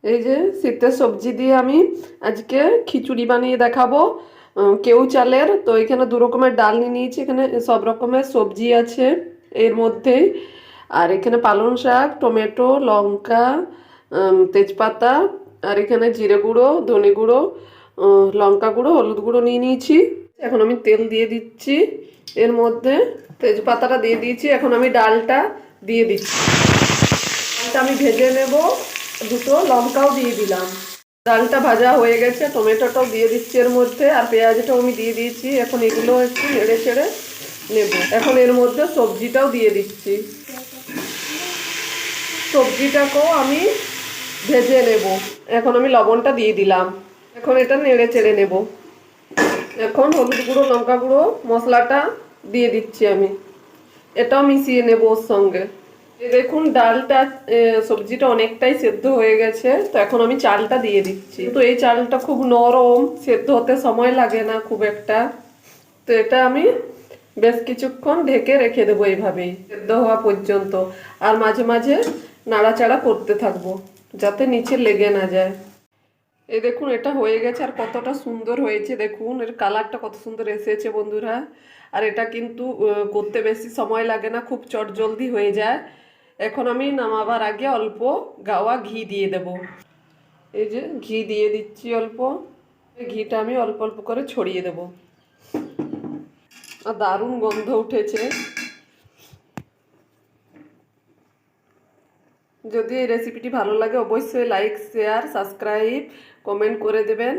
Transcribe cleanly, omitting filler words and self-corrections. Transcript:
এই যে শীতের সবজি দিয়ে আমি আজকে খিচুড়ি বানিয়ে দেখাবো। কেউ চালের, তো এখানে দু রকমের ডাল নিয়ে নিয়েছি, এখানে সব রকমের সবজি আছে এর মধ্যেই। আর এখানে পালং শাক, টমেটো, লঙ্কা, তেজপাতা, আর এখানে জিরে গুঁড়ো, ধনে গুঁড়ো, লঙ্কা গুঁড়ো, হলুদ গুঁড়ো নিয়ে নিয়েছি। এখন আমি তেল দিয়ে দিচ্ছি এর মধ্যে, তেজপাতাটা দিয়ে দিয়েছি। এখন আমি ডালটা দিয়ে দিচ্ছি, ডালটা আমি ভেজে নেব। দুটো লঙ্কাও দিয়ে দিলাম। ডালটা ভাজা হয়ে গেছে, টমেটোটাও দিয়ে দিচ্ছি এর মধ্যে, আর পেঁয়াজটাও আমি দিয়ে দিয়েছি। এখন এগুলো একটু নেড়ে চেড়ে নেব। এখন এর মধ্যে সবজিটাও দিয়ে দিচ্ছি, সবজিটাকেও আমি ভেজে নেব। এখন আমি লবণটা দিয়ে দিলাম। এখন এটা নেড়ে চেড়ে নেব। এখন হলুদ গুঁড়ো, লঙ্কা গুঁড়ো মশলাটা দিয়ে দিচ্ছি আমি, এটাও মিশিয়ে নেব ওর সঙ্গে। দেখুন ডালটা, সবজিটা অনেকটাই সেদ্ধ হয়ে গেছে, তো এখন আমি চালটা দিয়ে দিচ্ছি। তো এই চালটা খুব নরম, সেদ্ধ হতে সময় লাগে না খুব একটা। তো এটা আমি বেশ কিছুক্ষণ ঢেকে রেখে দেবো এইভাবেই সেদ্ধ হওয়া পর্যন্ত। আর মাঝে মাঝে নাড়াচাড়া করতে থাকবো যাতে নিচে লেগে না যায়। এই দেখুন এটা হয়ে গেছে, আর কতটা সুন্দর হয়েছে দেখুন, এর কালারটা কত সুন্দর এসেছে বন্ধুরা। আর এটা কিন্তু করতে বেশি সময় লাগে না, খুব চটজলদি হয়ে যায়। এখন আমি নামাবার আগে অল্প গাওয়া ঘি দিয়ে দেব। এই যে ঘি দিয়ে দিচ্ছি অল্প, এই ঘিটা আমি অল্প অল্প করে ছড়িয়ে দেব। আর দারুণ গন্ধ উঠেছে। যদি এই রেসিপিটি ভালো লাগে অবশ্যই লাইক, শেয়ার, সাবস্ক্রাইব, কমেন্ট করে দেবেন।